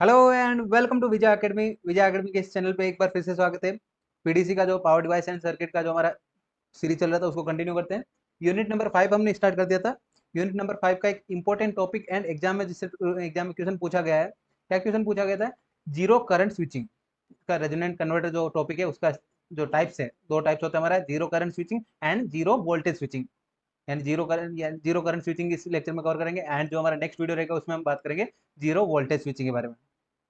Hello and welcome to Vijay Academy. Vijay Academy के इस channel पे एक बार फिर से स्वागत है। पीडीसी का जो पावर डिवाइस एंड सर्किट का जो हमारा सीरीज चल रहा था उसको कंटिन्यू करते हैं। यूनिट नंबर 5 हमने स्टार्ट कर दिया था। यूनिट नंबर 5 का एक इंपॉर्टेंट टॉपिक एंड एग्जाम में जिससे एग्जाम में क्वेश्चन पूछा गया है। क्या क्वेश्चन पूछा गया था? जीरो करंट स्विचिंग का रेजोनेंट कन्वर्टर जो टॉपिक है उसका जो टाइप्स है, दो टाइप्स होता है हमारा, zero current switching and zero voltage switching. यानी जीरो करंट स्विचिंग इस लेक्चर में कवर करेंगे एंड जो हमारा नेक्स्ट वीडियो रहेगा उसमें हम बात करेंगे जीरो वोल्टेज स्विचिंग के बारे में।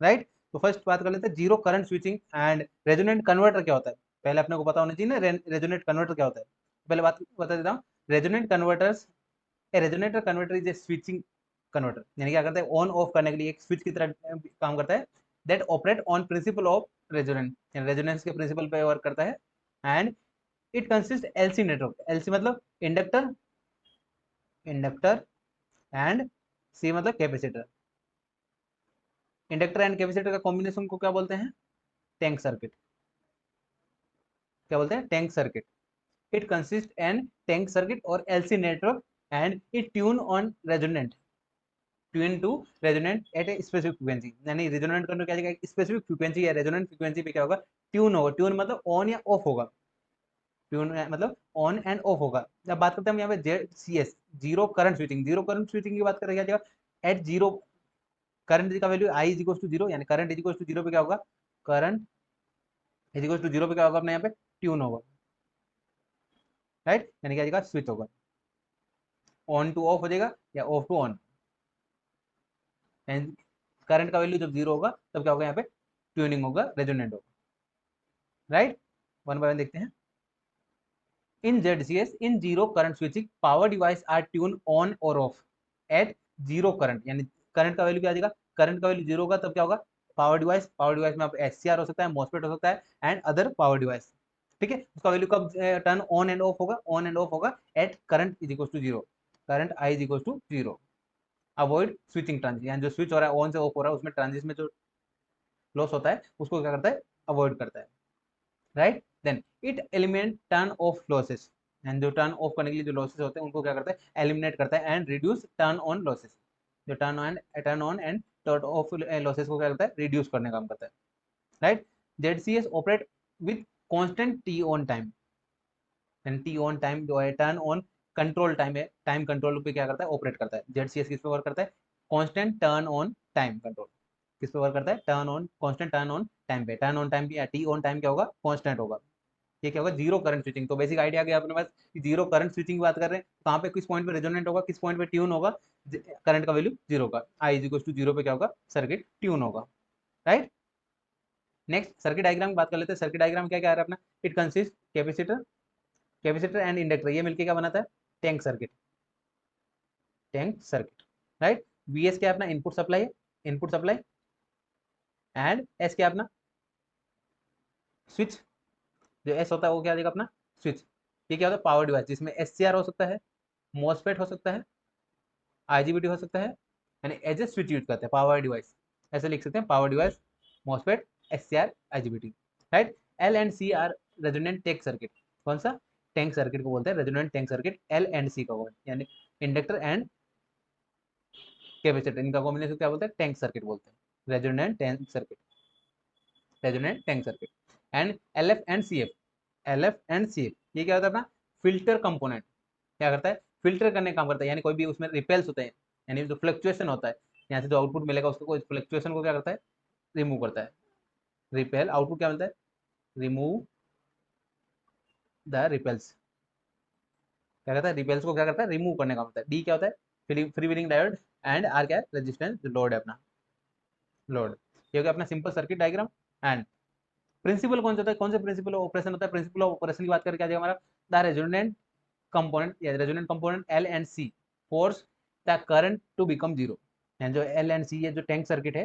राइट। तो फर्स्ट बात कर लेते हैं zero current switching and resonant converter क्या होता है। पहले अपने को पता होना चाहिए ना रेजोनेंट कन्वर्टर क्या होता है। पहले बात बता देता हूँ। Resonant converters, A resonator converter is a switching converter, यानी क्या करता है, ऑन ऑफ करने के लिए एक स्विच की तरह काम करता है। That operate on principle of resonant, यानी रेजोनेंस के प्रिंसिपल पे वर्क करता है। And it consist LC network, LC मतलब इंडक्टर, इंडक्टर एंड सी मतलब कैपेसिटर। इंडक्टर एंड कैपेसिटर का कॉम्बिनेशन को क्या बोलते हैं? Tank circuit. क्या बोलते हैं? Tank circuit. It consist an tank circuit और LC network and it tune on resonant, tune to resonant at a specific frequency. यानी रेजोनेंट करने क्या जाएगा, स्पेसिफिक फ्रीक्वेंसी या रेजोनेंट फ्रीक्वेंसी पे क्या होगा, ट्यून होगा। ट्यून मतलब ऑन या ऑफ होगा। ट्यून मतलब ऑन एंड ऑफ होगा। जब बात करते हैं हम यहाँ पे Z C S, zero current switching, zero current switching की बात करें क्या जाएगा, एट जीरो करंट का value I is equal to zero, यानी current is equal to zero पे क्या होगा, current is equal to zero पे क्या होगा अपने यहाँ पे, ट्यून होगा। राइट, यानी क्या जाएगा, स्विच होगा। ऑन टू ऑफ हो जाएगा या ऑफ टू ऑन। करंट का वैल्यू जब जीरो होगा तब क्या होगा, यहाँ पे ट्यूनिंग होगा, रेजोनेंट होगा। राइट, वन बाय वन देखते हैं। In ZCS, in zero current switching power device are tune on और ऑफ एट जीरो करंट, यानी करंट का वैल्यू क्या आ जाएगा, करंट का वैल्यू जीरो होगा तब क्या होगा, पावर डिवाइस, पावर डिवाइस में आप एससीआर हो सकता है, मॉसफेट हो सकता है एंड अदर पावर डिवाइस। ठीक है, उसका वैल्यू कब टर्न ऑन एंड ऑफ होगा, ऑन एंड ऑफ होगा at current is equal to zero, current I is equal to zero. Avoid switching transition, यानी जो स्विच हो रहा है ऑन से ऑफ हो रहा है उसमें ट्रांजिशन में जो लॉस होता है उसको क्या करता है, अवॉइड करता है। Right, then it eliminate turn off losses, and जो टर्न ऑफ करने के लिए जो लॉसेस होते हैं उनको क्या करता है, एलिमिनेट करता है and reduce turn on losses. जो turn on and turn off losses को क्या करता है, रिड्यूस करने का काम करता है। Right, ZCS operate with constant T on time, and T on time जो है टर्न ऑन कंट्रोल टाइम है, टाइम कंट्रोल पे क्या करता है, ऑपरेट करता है। जेडसीएस किस पे वर्क करता है, constant turn on time control. किस पे वर्क करता है, turn on, constant turn on time पे। टर्न ऑन टाइम या टी ऑन टाइम क्या होगा, कांस्टेंट होगा। ये क्या होगा, जीरो करंट स्विचिंग। तो बेसिक आइडिया गया अपने पास कि जीरो करंट स्विचिंग की बात कर रहे हैं, कहाँ पे किस पॉइंट पे रेजोनेंट होगा, किस पॉइंट पे ट्यून होगा, करंट का वैल्यू जीरो का, आई इज इक्वल टू जीरो पे क्या होगा, सर्किट ट्यून होगा। राइट, नेक्स्ट सर्किट डायग्राम की बात कर लेते हैं। सर्किट डायग्राम क्या क्या आ रहा है अपना, it consist capacitor, capacitor and inductor, ये मिलकर क्या बनाता है, tank circuit, tank circuit. Right, VS क्या अपना इनपुट सप्लाई है, इनपुट सप्लाई एंड एस क्या अपना स्विच, जो एस होता है वो क्या आ जाएगा अपना स्विच। ये क्या होता है, पावर डिवाइस, जिसमें एससीआर हो सकता है, मॉसफेट हो सकता है, आईजीबीटी हो सकता है, यानी एज ए स्विच यूज करते हैं पावर डिवाइस। ऐसे लिख सकते हैं, power device, MOSFET, SCR, IGBT. Right, L and C are resonant tank circuit. कौन सा, टैंक सर्किट को बोलते हैं resonant tank circuit. L and C का होगा, यानी इंडक्टर एंड कैपेसिटर, इनका कॉम्बिनेशन क्या बोलते हैं, टैंक सर्किट बोलते हैं, resonant tank circuit, resonant tank circuit. And L F and C F, L F and C F, ये क्या होता है अपना फिल्टर कंपोनेंट। क्या करता है, फिल्टर करने का काम करता है, यानी कोई भी उसमें रिपेल्स होते हैं, यानी जो फ्लक्चुएशन होता है, यहाँ से जो आउटपुट मिलेगा उसको, कोई फ्लक्चुएशन को क्या करता है, रिमूव करता है। रिपेल आउटपुट क्या मिलता है, रिमूव द रिपेल्स। क्या करता है, रिपेल्स को क्या करता है, रिमूव करने का होता है। डी क्या होता है, free wheeling diode and R क्या है, रेजिस्टेंस, जो लोड है अपना, लोड। ये हो गया अपना simple circuit diagram. And principle कौन सा होता है, कौन से प्रिंसिपल ऑफ ऑपरेशन होता है, प्रिंसिपल ऑफ ऑपरेशन की बात करके आ जाएगा हमारा, द रेजोनेंट कंपोनेंट या resonant component L and C force the current to become zero. यानी जो एल एंड सी ये जो टैंक सर्किट है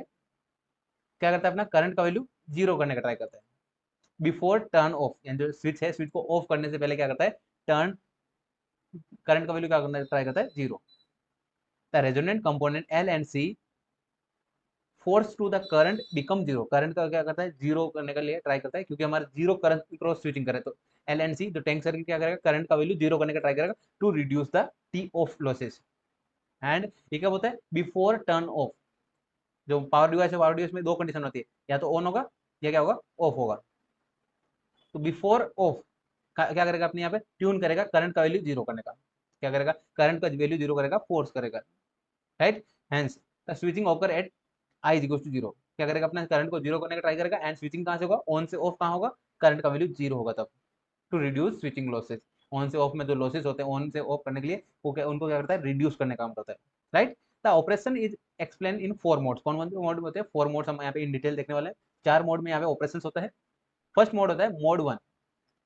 क्या करता है, अपना करंट का वैल्यू जीरो करने का ट्राई करता है बिफोर टर्न ऑफ, यानी जो स्विच है, स्विच को ऑफ करने से पहले क्या करता है, टर्न, करंट का वैल्यू क्या करने का ट्राई करता है, zero. The resonant component L and C force to the current become zero, current का क्या करता है, जीरो करने के लिए ट्राई करता है, क्योंकि हमारा जीरो करंट क्रॉस स्विचिंग करे तो एल एंड सी जो टैंक सर्किट क्या करेगा, करंट का वैल्यू जीरो करने का ट्राई करेगा to reduce the T off losses. And ये क्या होता है, बिफोर टर्न ऑफ, जो पावर डिवाइस है, पावर डिवाइस में दो कंडीशन होती है, या तो ऑन होगा या क्या होगा, ऑफ होगा। तो बिफोर ऑफ क्या करेगा अपने यहाँ पे, ट्यून करेगा करंट का वैल्यू जीरो करने का, क्या करेगा, करंट का वैल्यू जीरो करेगा, फोर्स करेगा, right. Hence the switching occur at I is to zero, क्या करेगा अपना करंट को जीरो करने का ट्राई करेगा, एंड स्विचिंग कहाँ से होगा, ऑन से ऑफ कहाँ होगा, करंट का वैल्यू जीरो होगा तब, to reduce switching losses. On से ऑफ में जो लॉसेस होते हैं, ऑन से ऑफ करने के लिए वो क्या, उनको क्या करता है, रिड्यूस करने का काम करता है, right. The operation is explain in four modes, कौन कौन से मोड होते हैं, फोर मोड्स हम यहाँ पे इन डिटेल देखने वाले हैं। चार मोड में यहाँ पे ऑपरेशन होता है। फर्स्ट मोड होता है मोड वन।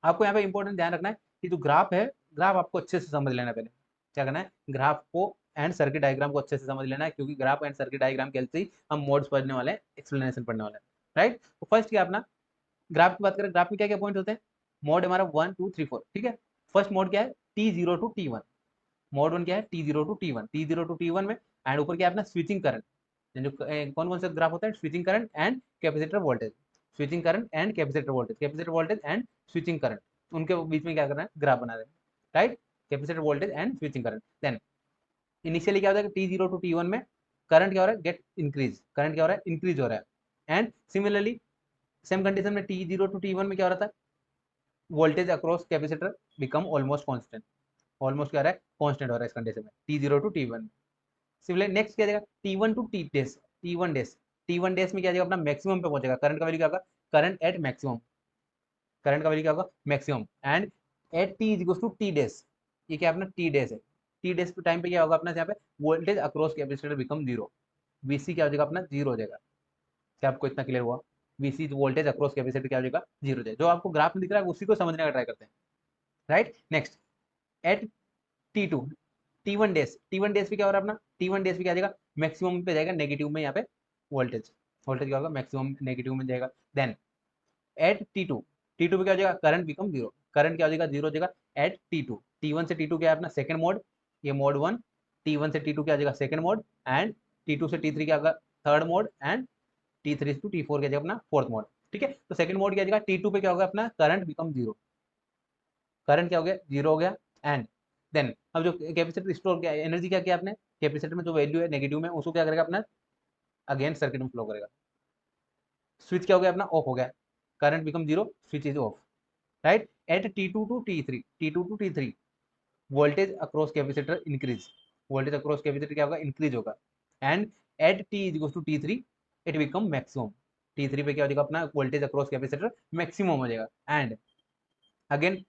आपको यहाँ पे इंपॉर्टेंट ध्यान रखना है कि जो ग्राफ है, ग्राफ आपको अच्छे से समझ लेना है, पहले क्या करना है, ग्राफ को एंड सर्किट डायग्राम को अच्छे से समझ लेना है, क्योंकि ग्राफ एंड सर्किट डायग्राम के हेल्प से ही हम मोड्स पढ़ने वाले हैं, एक्सप्लेनेशन पढ़ने वाले हैं, राइट। तो फर्स्ट क्या अपना ग्राफ की बात करें, ग्राफ में क्या क्या पॉइंट होते हैं, मोड हमारा 1 2 3 4, ठीक है। फर्स्ट मोड क्या है, T0 to T1, mode one क्या है, T0 to T1, T0 to T1 में, एंड ऊपर क्या है अपना स्विचिंग करंट, जो कौन कौन सा ग्राफ होता है, switching current and capacitor voltage, switching current and capacitor voltage, capacitor voltage and switching current, उनके बीच में क्या करना है, ग्राफ बना रहे हैं, right. Capacitor voltage and switching current. Then initially क्या होता है, T0 टू T1 में करंट क्या हो रहा है, गेट इंक्रीज, करंट क्या हो रहा है, इंक्रीज हो रहा है, एंड सिमिलरली सेम कंडीशन में T0 टू T1 में क्या हो रहा था, voltage across capacitor become almost constant, almost क्या रहा है, कांस्टेंट हो रहा है इस कंडीशन में, T0 to T1। Similar next क्या जाएगा, T1 to T days, T1 days, T1 डेस में क्या जाएगा अपना मैक्सिमम पे पहुंचेगा, करंट का वैल्यू क्या होगा, करंट एट मैक्सिमम, करंट का वैल्यू क्या होगा, maximum, and at T is equals to T dash, ये क्या अपना T डेस है, T डेस पे टाइम पे क्या होगा अपना यहाँ पे, voltage across capacitor become zero, VC क्या हो जाएगा अपना, जीरो हो जाएगा। क्या आपको इतना क्लियर हुआ, VC वोल्टेज अक्रॉस कैपेसिटर क्या हो जाएगा, जीरो हो जाएगा। जो आपको ग्राफ में दिख रहा है उसी को समझने का ट्राई करते हैं, right. Next at T2, T1 dash, T1 dash पे क्या हो रहा है अपना, T1 डेज पे क्या जाएगा, मैक्सिमम पे जाएगा, नेगेटिव में यहाँ पे वोल्टेज, वोल्टेज क्या होगा, मैक्सिमम नेगेटिव में जाएगा। देन एट T2, T2 पे क्या हो जाएगा, करंट बिकम जीरो, करंट क्या हो जाएगा, जीरो हो जाएगा एट T2, T1 से T2 क्या है अपना सेकंड मोड, ये मोड वन, T1 से T2 क्या आ जाएगा सेकंड मोड, एंड T2 से T3 क्या होगा third mode, and T3 to T4 क्या जाएगा अपना फोर्थ मोड, ठीक है। तो सेकंड मोड क्या जाएगा, T2 पे क्या होगा अपना, करंट बिकम जीरो, करंट क्या हो गया, जीरो हो गया, एंड देन अब जो कैपेसिटर स्टोर किया एनर्जी क्या किया आपने, कैपेसिटर में जो वैल्यू है नेगेटिव में, उसको क्या करेगा अपना अगेन सर्किट में फ्लो करेगा, स्विच क्या हो गया अपना, ऑफ हो गया, current become zero, switch is off, right. At T2 to T3, T2 to T3 voltage across capacitor increase, voltage across capacitor क्या होगा, इंक्रीज होगा, and at T is equal to T3 it become maximum, T3 पे क्या हो जाएगा अपना voltage across capacitor maximum हो जाएगा, and again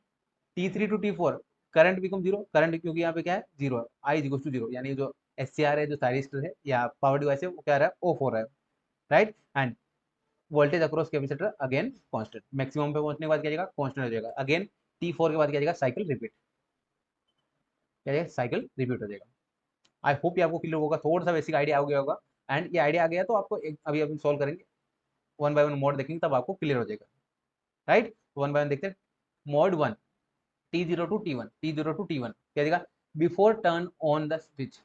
T3 to T4 current become zero, current क्योंकि यहाँ पे क्या है, जीरो है, I is equal to zero, यानी जो SCR है, जो थायरिस्टर है या पावर डिवाइस है, वो क्या रहा है, ऑफ हो रहा है, right. End voltage across capacitor again constant, maximum पे पहुंचने के बाद क्या जाएगा, कांस्टेंट हो जाएगा, अगेन T4 के बाद क्या जाएगा, साइकिल रिपीट, क्या जाएगा, साइकिल रिपीट हो जाएगा। आई होप ये आपको क्लियर होगा, थोड़ा सा बेसिक आइडिया आ गया होगा, एंड ये आइडिया आ गया तो आपको अभी अभी सॉल्व करेंगे, वन बाय वन मोड देखेंगे तब आपको क्लियर हो जाएगा, राइट। वन बाय वन देखते हैं। Mode one T0 to T1, T0 to T1 क्या देगा, before turn on the switch,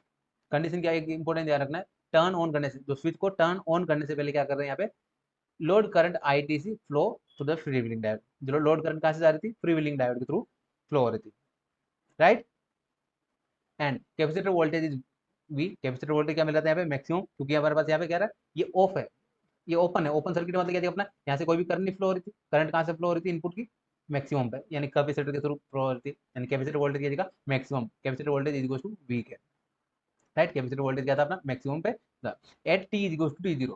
condition क्या है, इंपॉर्टेंट ध्यान रखना है, टर्न ऑन करने से, जो स्विच को टर्न ऑन करने से पहले क्या कर रहे हैं यहाँ पे, load current ITC flow to the free wheeling diode, जो लोड करंट कहाँ से जा रही थी, फ्री व्हीलिंग डायोड के थ्रू फ्लो हो रही थी, right. And capacitor voltage is V, capacitor voltage क्या मिल रहा था यहाँ पे, मैक्सिमम, क्योंकि हमारे पास यहाँ पे क्या रहा है, ये ऑफ है, ये ओपन है, ओपन सर्किट मतलब क्या अपना, यहाँ से कोई भी करंट नहीं फ्लो हो रही थी, करंट कहाँ से फ्लो हो रही थी, इनपुट की मैक्सिमम पे, यानी कैपेसिटर के थ्रू फ्लो हो रही थी, यानी कैपेसिटर वोल्टेज की जगह maximum, capacitor voltage is equal to V के, राइट। कैपेसिटर वोल्टेज क्या था अपना, मैक्सिमम पे, at T is equal to T0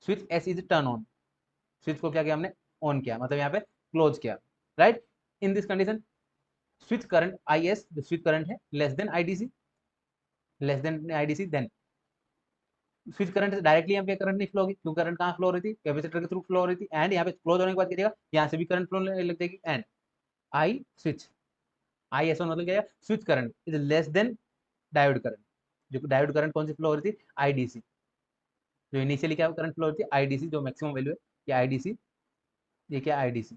switch S is turn on, switch को क्या किया हमने, ऑन किया, मतलब यहाँ पे क्लोज किया, right. In this condition switch current IS, जो स्विच करंट है, less than IDC, less than IDC, then switch current से डायरेक्टली यहाँ पे करंट नहीं फ्लो होगी, क्योंकि करंट कहाँ फ्लो हो रही थी, कैपेसिटर के थ्रू फ्लो हो रही थी, एंड यहाँ पे क्लोज होने के बाद क्या देगा, यहाँ से भी करंट फ्लो लग जाएगी, एंड आई स्विच, IS1 मतलब क्या है, switch current is less than diode current, जो डायोड करंट कौन सी फ्लो हो रही थी, IDC, जो इनिशियली क्या करंट फ्लो हो रही थी, IDC, जो मैक्सिमम वैल्यू है, ये IDC, ये क्या IDC,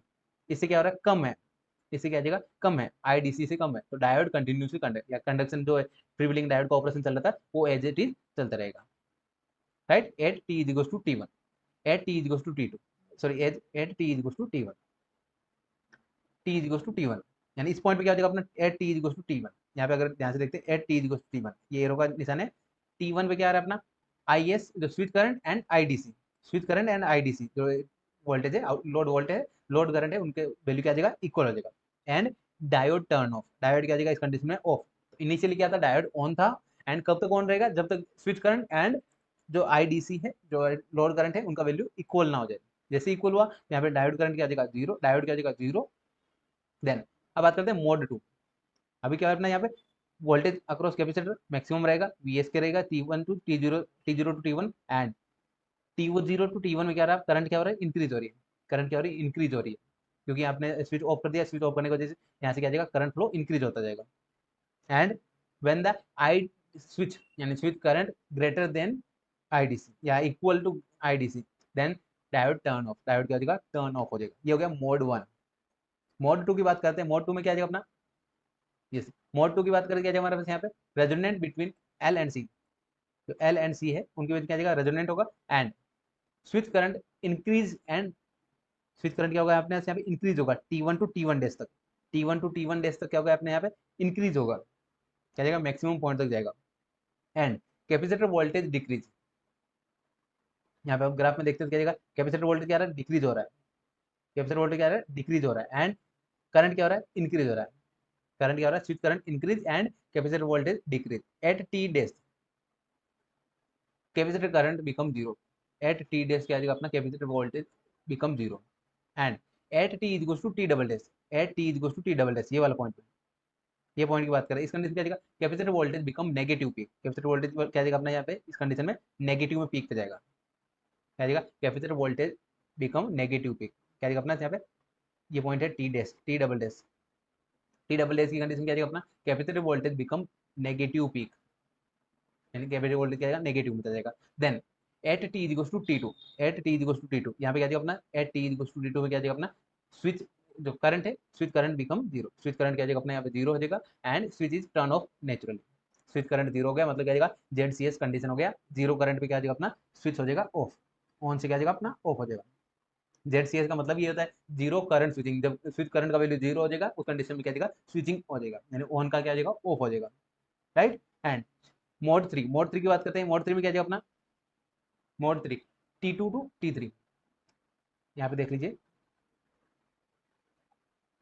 इससे क्या हो रहा है, कम है, इससे क्या जाएगा, कम है, IDC से कम है, तो डायोड कंटिन्यूसली कंडक्ट, या कंडक्शन जो है फ्री व्हीलिंग डायोड का ऑपरेशन चल रहा था वो एज इट इज चलता रहेगा, right. At T is equal to T1, at T is equal to T2, sorry at T is equal to T1, T is equal to T1, यानी इस point पे क्या हो जाएगा अपना, at T is equal to T1, यहाँ पे अगर ध्यान से देखते हैं at T is equal to T1, ये एरो का निशान है, T1 पे क्या आ रहा है अपना, IS जो switch current and IDC, switch current and IDC जो वोल्टेज है, लोड वोल्टेज है, लोड करंट है, उनके वैल्यू क्या आ जाएगा, इक्वल हो जाएगा। And diode turn off, diode क्या आ जाएगा इस कंडीशन में, ऑफ। इनिशियली क्या था, डायोड ऑन था, एंड कब तक ऑन रहेगा, जब तक स्विच करंट एंड जो IDC है, जो लोड करंट है, उनका वैल्यू इक्वल ना हो जाए। जैसे इक्वल हुआ, यहाँ पे डायोड करंट क्या आ जाएगा, जीरो, डायोड क्या आ जाएगा, जीरो। देन अब बात करते हैं मोड 2। अभी क्या है अपना यहाँ पे, वोल्टेज अक्रॉस कैपेसिटर मैक्सिमम रहेगा, VS के रहेगा T1 to T0, T0 to T1, and T0 to T1 में क्या रहा है, करंट क्या हो रहा है, इंक्रीज हो रही है, करंट क्या हो रही है, इंक्रीज हो रही है, क्योंकि आपने स्विच ऑफ कर दिया, स्विच ऑफ करने की वजह से यहाँ से क्या जाएगा, करंट फ्लो इंक्रीज होता जाएगा। And when the I switch यानी switch current greater than IDC या equal to IDC, then diode turn off, diode क्या हो जाएगा, टर्न ऑफ हो जाएगा। ये हो गया मोड 1। मोड 2 की बात करते हैं, मोड 2 में क्या आ जाएगा अपना, यस, मोड 2 की बात करें क्या हमारे पास यहाँ पे, resonant between L and C, जो L एंड C है उनके बीच क्या जाएगा, रेजोनेंट होगा। And switch current increase, and switch current क्या होगा अपने यहाँ पे, इंक्रीज होगा T1 टू T1 डेज तक, T1 टू T1 डेज तक क्या होगा अपने यहाँ पे, इंक्रीज होगा, क्या जाएगा, मैक्सिमम पॉइंट तक जाएगा। एंड कैपेसिटर वोल्टेज डिक्रीज, यहाँ पे आप ग्राफ में देखते हैं क्या जाएगा, कैपेसिटर वोल्टेज क्या रहा है, डिक्रीज हो रहा है, कैपेसिटर वोल्टेज क्या रहा है, डिक्रीज हो रहा है। एंड करंट क्या हो रहा है, इंक्रीज हो रहा है, करंट क्या हो रहा है, switch current increase and capacitor voltage decrease at T dash, capacitor current become zero, at T dash क्या जाएगा अपना, capacitor voltage become zero. And at T is equals to T double dash, at T is equals to T double dash, ये वाला point है, ये point की बात करें। इस कंडीशन क्या जाएगा, capacitor voltage become negative peak, capacitor voltage क्या जाएगा अपना यहाँ पे, इस कंडीशन में नेगेटिव में पीक पे जाएगा, क्या जाएगा, capacitor voltage become negative peak, क्या जाएगा अपना यहाँ पे, ये पॉइंट है T dash, T double dash, T double dash की कंडीशन क्या जाएगा अपना, capacitor voltage become negative peak, यानी कैपेसिटर वोल्टेज क्या जाएगा, नेगेटिव में जाएगा। Then at T is equals to T2, at T is equals to T2, यहाँ पे क्या जाएगा अपना, at T is equals to T2 में क्या जाएगा अपना, स्विच जो करंट है, switch current become zero, switch current क्या जाएगा अपना यहाँ पे जीरो हो जाएगा। And switch is turn off naturally, switch current zero हो गया, मतलब क्या जाएगा, ZCS कंडीशन हो गया, जीरो करंट पे क्या जाएगा अपना, स्विच हो जाएगा ऑफ, ऑन से क्या जाएगा अपना, ऑफ हो जाएगा। ZCS का मतलब ये होता है जीरो करंट स्विचिंग, जब स्विच करंट का वैल्यू जीरो हो जाएगा उस कंडीशन में क्या जाएगा, स्विचिंग हो जाएगा, यानी ऑन का क्या जाएगा, ऑफ हो जाएगा, राइट। एंड मोड 3, मोड 3 की बात करते हैं, मोड 3 में क्या जाएगा अपना, मोड 3 T2 टू T3, यहाँ पे देख लीजिए,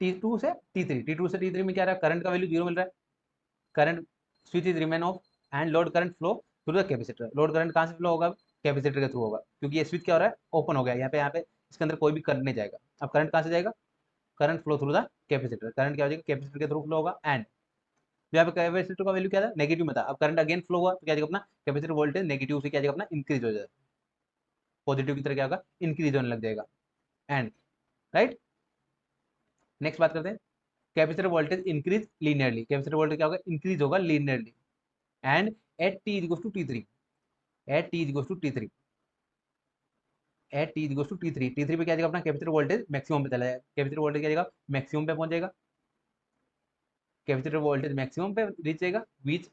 T2 से T3, T2 से T3 में क्या रहा है, करंट का वैल्यू जीरो मिल रहा है, current switch is remain of, and load current flow through the capacitor, load current कहाँ से फ्लो होगा, कैपेसिटर के थ्रू होगा, क्योंकि ये स्विच क्या हो रहा है, ओपन हो गया, यहाँ पे इसके अंदर कोई भी करंट नहीं जाएगा। अब करंट कहाँ से जाएगा, current flow through the capacitor, current क्या हो जाएगा, कैपेसिटर के थ्रू फ्लो होगा। एंड यहाँ पे कैपेसिटर का वैल्यू क्या था, नेगेटिव में था, अब करंट अगेन फ्लो हुआ तो क्या जाएगा अपना, कैपेसिटर वोल्टेज नेगेटिव से क्या जाएगा अपना, इंक्रीज हो जाएगा, पॉजिटिव की तरह क्या होगा, इंक्रीज होने लग जाएगा। एंड राइट, नेक्स्ट बात करते हैं, capacitor voltage increase linearly, capacitor voltage क्या होगा, इंक्रीज होगा linearly. And at T is to T3, at T is to T3, at T is to T3, T3 पे क्या जाएगा अपना, कैपेसिटर वोल्टेज मैक्सिमम पे चला जाएगा, कैपेसिटर वोल्टेज क्या जाएगा, मैक्सिमम पे पहुंच जाएगा, कैपेसिटर वोल्टेज मैक्सिमम पे रीच जाएगा, वीच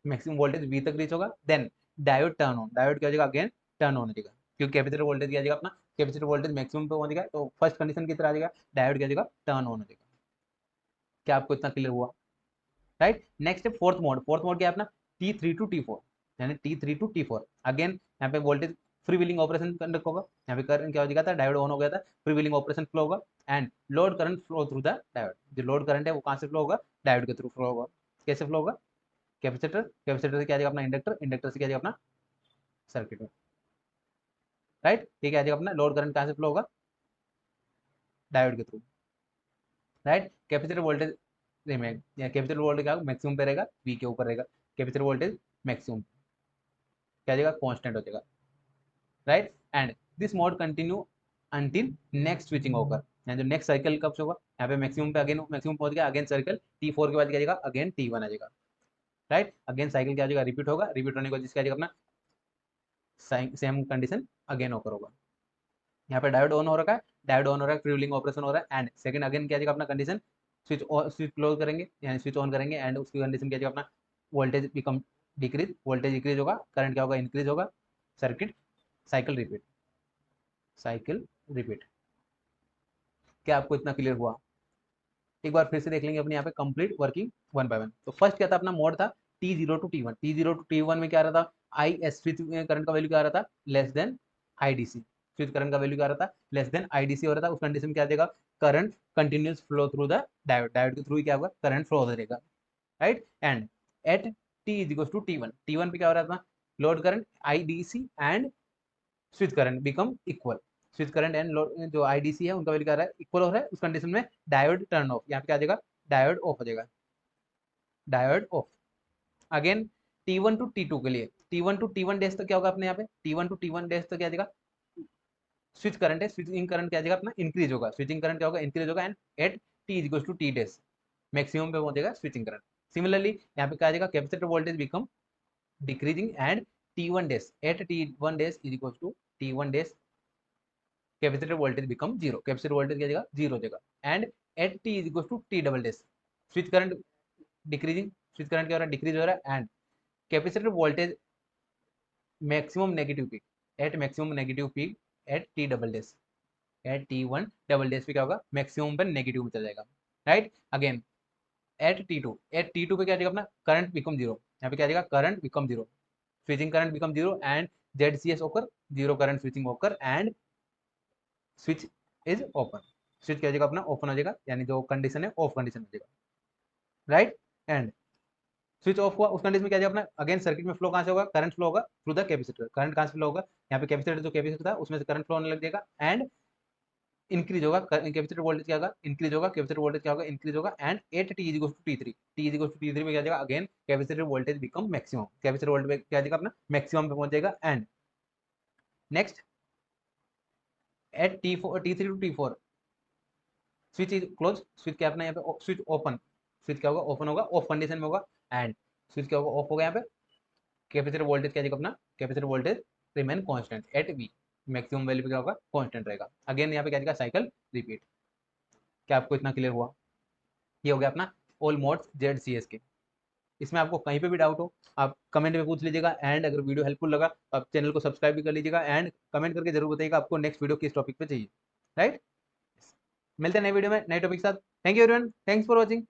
मैक्सिमम वोल्टेज V तक रीच होगा। Then diode turn on, diode क्या हो जाएगा, अगेन टर्न ऑन हो जाएगा, क्योंकि कैपेसिटर वोल्टेज क्या जाएगा अपना, कैपेसिटर वोल्टेज मैक्सिमम पे पहुंच गया, तो फर्स्ट कंडीशन की तरह आ जाएगा, डायोड क्या जाएगा, टर्न ऑन हो जाएगा। क्या आपको इतना क्लियर हुआ, राइट। नेक्स्ट है फोर्थ मोड, फोर्थ मोड क्या है अपना, T3 टू T4, यानी T3 टू T4, अगेन यहाँ पे voltage free wheeling operation conduct होगा, यहाँ पे करंट क्या हो जाएगा था, डायोड ऑन हो गया था, फ्री व्हीलिंग ऑपरेशन फ्लो होगा। And load current flow through the diode, जो लोड करंट है वो कहाँ से फ्लो होगा, डायोड के थ्रू फ्लो होगा। कैसे फ्लो होगा, कैपेसिटर, कैपेसिटर से क्या जाएगा अपना इंडक्टर, इंडक्टर से क्या जाएगा अपना सर्किट में, राइट। ठीक है, आ जाएगा अपना लोड करंट कहाँ से फ्लो होगा, डायोड के through, right. Capacitor voltage remain, या कैपेसिटर वोल्टेज क्या मैक्सिमम पे रहेगा, V के ऊपर रहेगा, कैपेसिटर वोल्टेज मैक्सिमम क्या जाएगा, कांस्टेंट हो जाएगा, right. And this mode continue until next switching होकर, जो नेक्स्ट साइकिल कब से होगा, यहाँ पे मैक्सिमम पे अगेन मैक्सिमम पहुंच गया, अगेन सर्कल T4 के बाद क्या जाएगा, अगेन T1 आ जाएगा, राइट। अगेन साइकिल क्या जाएगा, रिपीट होगा, रिपीट होने के बाद जिसका जाएगा अपना सेम कंडीशन अगेन होकर होगा। यहाँ पे डायोड ऑन हो रखा है, डायोड ऑन हो रहा है, फ्री व्हीलिंग ऑपरेशन हो रहा है। एंड सेकंड अगेन क्या जाएगा अपना कंडीशन, स्विच स्विच क्लोज करेंगे, यानी स्विच ऑन करेंगे, एंड उसकी कंडीशन क्या जाएगा अपना, voltage become decrease, voltage decrease होगा, करंट क्या होगा, इंक्रीज होगा, circuit cycle repeat, cycle repeat. क्या आपको इतना क्लियर हुआ, एक बार फिर से देख लेंगे अपने यहाँ पे complete working one by one. तो फर्स्ट क्या था अपना मोड था T0 to T1, T0 to T1 में क्या रहा था, आई एस स्विच करंट का वैल्यू क्या आ रहा था, less than IDC, switch current का वैल्यू क्या आ रहा था, लेस देन आईडीसी हो रहा था, उस कंडीशन में क्या देगा, current continuous flow through the diode, diode के थ्रू ही क्या होगा, करंट फ्लो हो जाएगा, right. And at T is equals to T, one T क्या हो रहा था, load current IDC and switch current become equal, switch current and जो आईडीसी है उनका वैल्यू क्या रहा है, इक्वल हो रहा है, उस कंडीशन में डायोड टर्न ऑफ, यहाँ पे क्या आ जाएगा, डायोड ऑफ हो जाएगा, diode off. Again T1 to T2 के लिए, T1 टू T1 डैश तक क्या होगा अपने यहाँ पे, T1 टू T1 डैश तक क्या आ जाएगा, स्विच करंट है, स्विचिंग करंट क्या आ जाएगा अपना, इंक्रीज होगा, स्विचिंग करंट क्या होगा, इंक्रीज होगा, and at T is equal to T dash maximum पे पहुंचेगा स्विचिंग करंट। सिमिलरली यहाँ पे क्या आ जाएगा, capacitor voltage become decreasing and T1 dash at T1 dash is equal to T1 dash capacitor voltage become zero, capacitor voltage क्या जाएगा, zero हो जाएगा, and at T is equal to T double dash switch current decreasing, switch current क्या हो रहा है, decrease हो रहा है, and capacitor voltage maximum negative peak, at maximum negative peak at T double dash, at T1 double dash पे क्या होगा, मैक्सिमम पे नेगेटिव में चला जाएगा, right. Again eight T2, eight T2 पे क्या जाएगा अपना, करंट बिकम जीरो, यहाँ पे क्या जाएगा, current become zero, switching current become zero, and ZCS होकर जीरो करंट स्विचिंग होकर, and switch is open, switch क्या हो जाएगा अपना, ओपन हो जाएगा, यानी जो कंडीशन है ऑफ कंडीशन हो जाएगा, राइट। एंड स्विच ऑफ हुआ, उस कंडीशन में क्या जाएगा अपना, अगेन सर्किट में फ्लो कहां से होगा, करंट फ्लो होगा थ्रू द कैपेसिटर, करंट कहां से फ्लो होगा, यहाँ पे कैपेसिटर, जो कैपेसिटर था उसमें से करंट फ्लो होने लग जाएगा, एंड इंक्रीज होगा, कैपेसिटर वोल्टेज क्या होगा, इंक्रीज होगा, कैपेसिटर वोल्टेज क्या होगा, इंक्रीज होगा, and at T is equal to T three, T is equal to T three में क्या जाएगा, again capacitor voltage become maximum, capacitor voltage क्या जाएगा अपना, मैक्सिमम पे पहुंच जाएगा, and next at T3 to T4 switch is close, switch क्या अपना यहाँ पे, स्विच ओपन, स्विच क्या होगा, ओपन होगा, ऑफ कंडीशन में होगा, एंड स्विच क्या होगा, ऑफ होगा, यहाँ पे कैपेसिटर वोल्टेज क्या जाएगा अपना, capacitor voltage remain constant at V, maximum value पे क्या होगा, कांस्टेंट रहेगा, अगेन यहाँ पे क्या जाएगा, साइकिल रिपीट। क्या आपको इतना क्लियर हुआ, ये हो गया अपना ऑल मोड्स ZCS के। इसमें आपको कहीं पे भी डाउट हो आप कमेंट में पूछ लीजिएगा, एंड अगर वीडियो हेल्पफुल लगा तो आप चैनल को सब्सक्राइब भी कर लीजिएगा, एंड कमेंट करके जरूर बताइएगा आपको नेक्स्ट वीडियो किस टॉपिक पे चाहिए, राइट। मिलते हैं नए वीडियो में नए टॉपिक के साथ, thank you everyone, thanks for watching.